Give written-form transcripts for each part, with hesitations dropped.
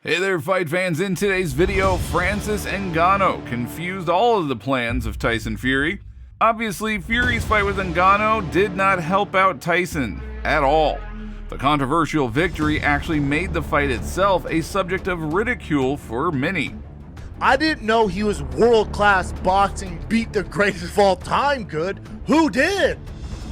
Hey there, fight fans. In today's video, Francis Ngannou confused all of the plans of Tyson Fury. Obviously, Fury's fight with Ngannou did not help out Tyson at all. The controversial victory actually made the fight itself a subject of ridicule for many. I didn't know he was world-class boxing, beat the greatest of all time good. Who did?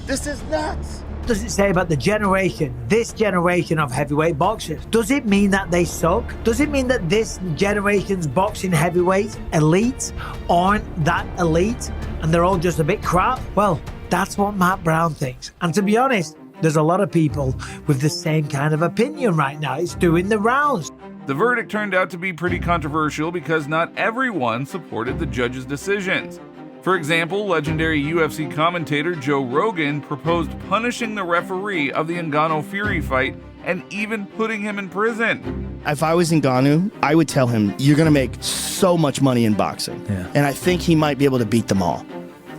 This is nuts. What does it say about the generation, this generation of heavyweight boxers? Does it mean that they suck? Does it mean that this generation's boxing heavyweights, elites, aren't that elite and they're all just a bit crap? Well, that's what Matt Brown thinks. And to be honest, there's a lot of people with the same kind of opinion right now. It's doing the rounds. The verdict turned out to be pretty controversial because not everyone supported the judge's decisions. For example, legendary UFC commentator Joe Rogan proposed punishing the referee of the Ngannou-Fury fight and even putting him in prison. If I was Ngannou, I would tell him, you're going to make so much money in boxing. Yeah. And I think he might be able to beat them all.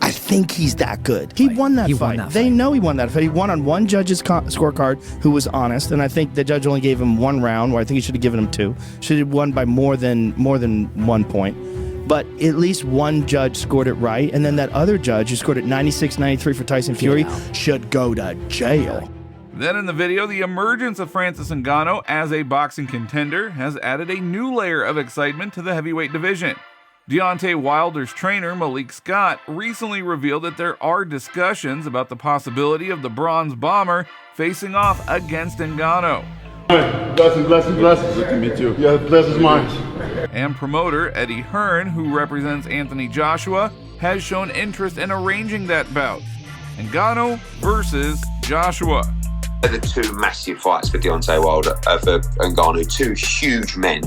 I think he's that good. He won that fight. They know he won that fight. He won on one judge's scorecard who was honest, and I think the judge only gave him one round, where I think he should have given him two. Should have won by more than 1 point. But at least one judge scored it right, and then that other judge who scored it 96-93 for Tyson Fury should go to jail. Then in the video, the emergence of Francis Ngannou as a boxing contender has added a new layer of excitement to the heavyweight division. Deontay Wilder's trainer, Malik Scott, recently revealed that there are discussions about the possibility of the Bronze Bomber facing off against Ngannou. Blessings. Good to meet you. Yeah, the pleasure's mine. And promoter Eddie Hearn, who represents Antony Joshua, has shown interest in arranging that bout. Ngannou versus Joshua. They're the two massive fights for Deontay Wilder, for Ngannou, two huge men.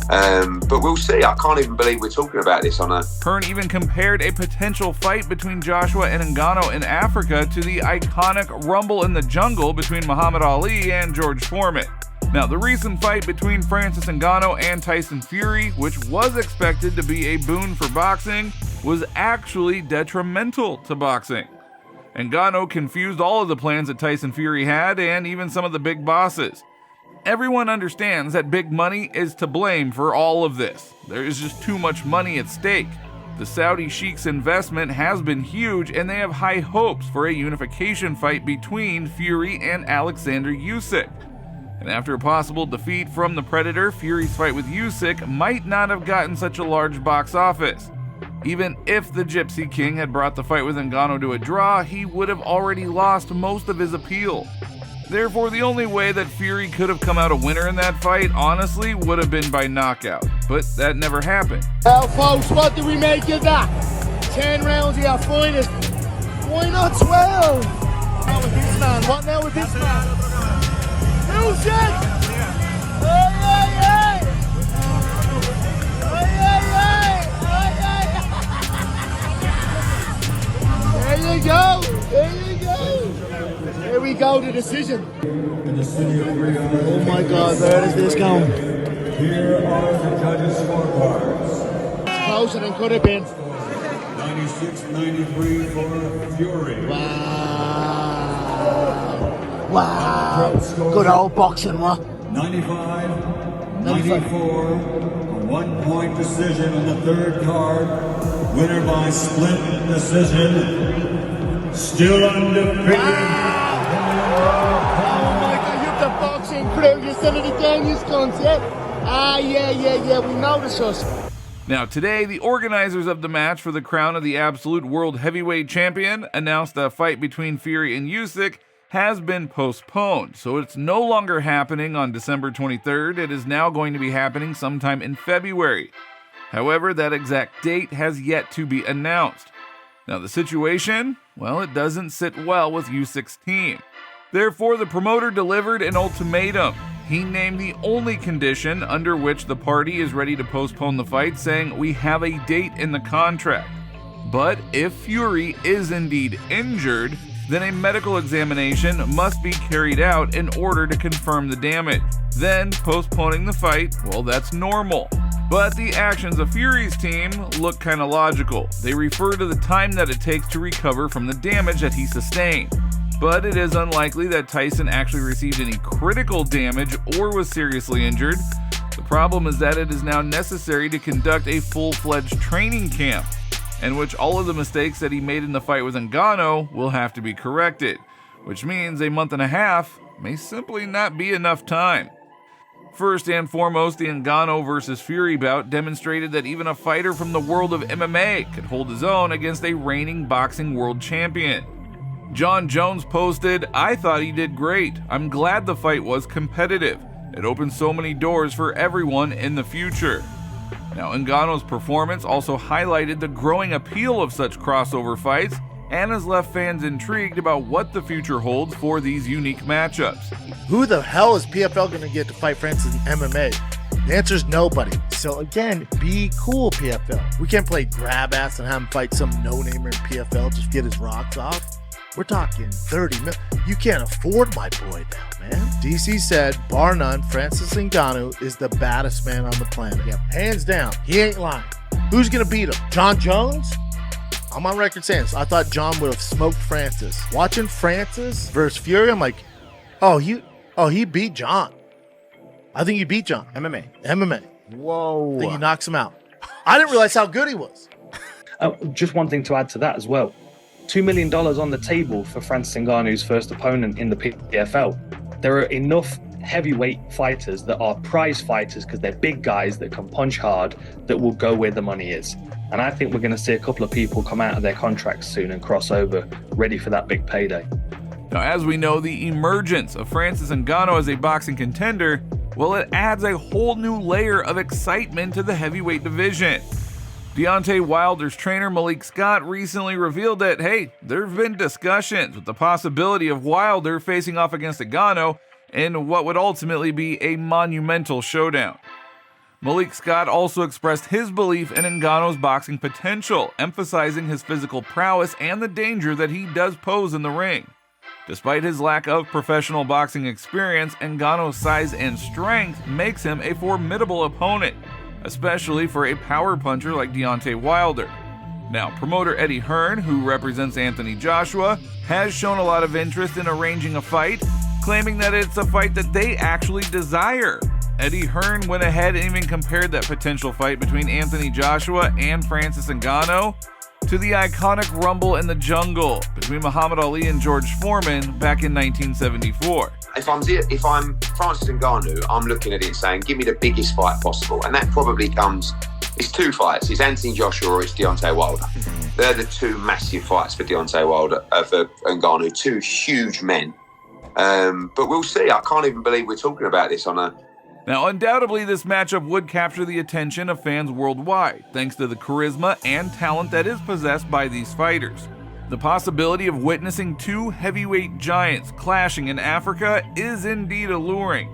But we'll see. I can't even believe we're talking about this on a... Hearn even compared a potential fight between Joshua and Ngannou in Africa to the iconic Rumble in the Jungle between Muhammad Ali and George Foreman. Now, the recent fight between Francis Ngannou and Tyson Fury, which was expected to be a boon for boxing, was actually detrimental to boxing. Ngannou confused all of the plans that Tyson Fury had, and even some of the big bosses. Everyone understands that big money is to blame for all of this. There is just too much money at stake. The Saudi Sheikh's investment has been huge, and they have high hopes for a unification fight between Fury and Alexander Usyk. And after a possible defeat from the Predator, Fury's fight with Usyk might not have gotten such a large box office. Even if the Gypsy King had brought the fight with Ngannou to a draw, he would have already lost most of his appeal. Therefore, the only way that Fury could have come out a winner in that fight, honestly, would have been by knockout. But that never happened. Well, folks, what do we make of that? 10 rounds of our finest. Why not 12? Now with this man. What now with this man? Who's it? Hey! There you go. Here we go, the decision. Oh my God, where is this going? Here are the judges' scorecards. It's closer than could have been. 96-93 for Fury. Wow. Good old boxing, what? 95-94. A 1-point decision on the third card. Winner by split decision. Still undefeated. Oh my God, you're the boxing crew. You said it again, you skunks, yeah? Yeah, we noticed us. Now today, the organizers of the match for the crown of the absolute world heavyweight champion announced the fight between Fury and Usyk has been postponed, so it's no longer happening on December 23rd. It is now going to be happening sometime in February. However, that exact date has yet to be announced. Now the situation, well, it doesn't sit well with Usyk's team. Therefore, the promoter delivered an ultimatum. He named the only condition under which the party is ready to postpone the fight, saying, "We have a date in the contract. But if Fury is indeed injured, then a medical examination must be carried out in order to confirm the damage. Then postponing the fight, well, that's normal." But the actions of Fury's team look kinda logical. They refer to the time that it takes to recover from the damage that he sustained. but it is unlikely that Tyson actually received any critical damage or was seriously injured. The problem is that it is now necessary to conduct a full-fledged training camp, in which all of the mistakes that he made in the fight with Ngannou will have to be corrected, which means a month and a half may simply not be enough time. First and foremost, the Ngannou versus Fury bout demonstrated that even a fighter from the world of MMA could hold his own against a reigning boxing world champion. John Jones posted, "I thought he did great. I'm glad the fight was competitive. It opened so many doors for everyone in the future." Now, Ngannou's performance also highlighted the growing appeal of such crossover fights and has left fans intrigued about what the future holds for these unique matchups. Who the hell is PFL going to get to fight Francis in MMA? The answer is nobody. So again, be cool, PFL. We can't play grab ass and have him fight some no-namer in PFL just get his rocks off. We're talking 30 mil. You can't afford my boy now, man. DC said, bar none, Francis Ngannou is the baddest man on the planet. Yep. Hands down. He ain't lying. Who's going to beat him? John Jones? I'm on record saying this. I thought John would have smoked Francis. Watching Francis versus Fury, I'm like, he beat John. I think he beat John. MMA. Whoa. I think he knocks him out. I didn't realize how good he was. Just one thing to add to that as well. $2 million on the table for Francis Ngannou's first opponent in the PFL. There are enough heavyweight fighters that are prize fighters because they're big guys that can punch hard that will go where the money is. And I think we're going to see a couple of people come out of their contracts soon and cross over, ready for that big payday. Now, as we know, the emergence of Francis Ngannou as a boxing contender, well, it adds a whole new layer of excitement to the heavyweight division. Deontay Wilder's trainer Malik Scott recently revealed that, hey, there have been discussions with the possibility of Wilder facing off against Ngannou in what would ultimately be a monumental showdown. Malik Scott also expressed his belief in Ngannou's boxing potential, emphasizing his physical prowess and the danger that he does pose in the ring. Despite his lack of professional boxing experience, Ngannou's size and strength makes him a formidable opponent, especially for a power puncher like Deontay Wilder. Now, promoter Eddie Hearn, who represents Antony Joshua, has shown a lot of interest in arranging a fight, claiming that it's a fight that they actually desire. Eddie Hearn went ahead and even compared that potential fight between Antony Joshua and Francis Ngannou to the iconic Rumble in the Jungle between Muhammad Ali and George Foreman back in 1974. If I'm Francis Ngannou, I'm looking at it saying, give me the biggest fight possible. And that probably comes, it's two fights. It's Antony Joshua or it's Deontay Wilder. They're the two massive fights for Deontay Wilder, for Ngannou, two huge men. But we'll see. I can't even believe we're talking about this on a... Now, undoubtedly, this matchup would capture the attention of fans worldwide, thanks to the charisma and talent that is possessed by these fighters. The possibility of witnessing two heavyweight giants clashing in Africa is indeed alluring.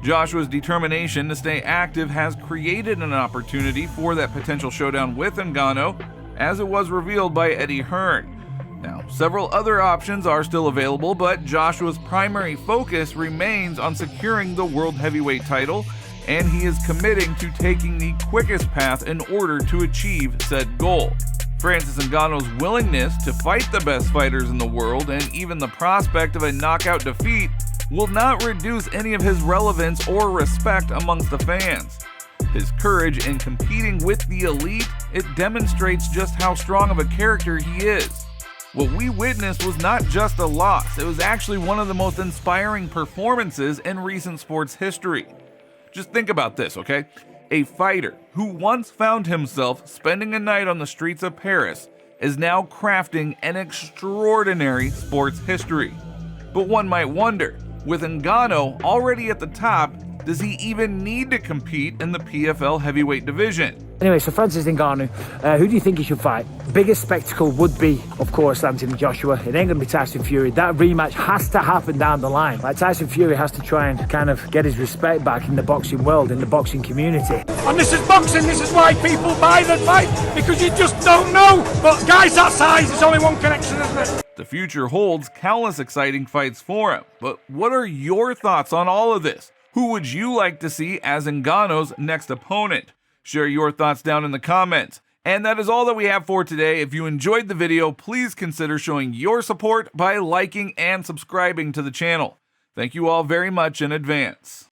Joshua's determination to stay active has created an opportunity for that potential showdown with Ngannou, as it was revealed by Eddie Hearn. Now, several other options are still available, but Joshua's primary focus remains on securing the world heavyweight title, and he is committing to taking the quickest path in order to achieve said goal. Francis Ngannou's willingness to fight the best fighters in the world and even the prospect of a knockout defeat will not reduce any of his relevance or respect amongst the fans. His courage in competing with the elite, it demonstrates just how strong of a character he is. What we witnessed was not just a loss, it was actually one of the most inspiring performances in recent sports history. Just think about this, okay? A fighter who once found himself spending a night on the streets of Paris is now crafting an extraordinary sports history. But one might wonder, with Ngannou already at the top, does he even need to compete in the PFL heavyweight division? Anyway, so Francis Ngannou, who do you think he should fight? Biggest spectacle would be, of course, Antony Joshua. It ain't going to be Tyson Fury. That rematch has to happen down the line. Like, Tyson Fury has to try and kind of get his respect back in the boxing world, in the boxing community. And this is boxing. This is why people buy the fight, because you just don't know. But guys that size, there's only one connection, isn't it? The future holds countless exciting fights for him. But what are your thoughts on all of this? Who would you like to see as Ngannou's next opponent? Share your thoughts down in the comments. And that is all that we have for today. If you enjoyed the video, please consider showing your support by liking and subscribing to the channel. Thank you all very much in advance.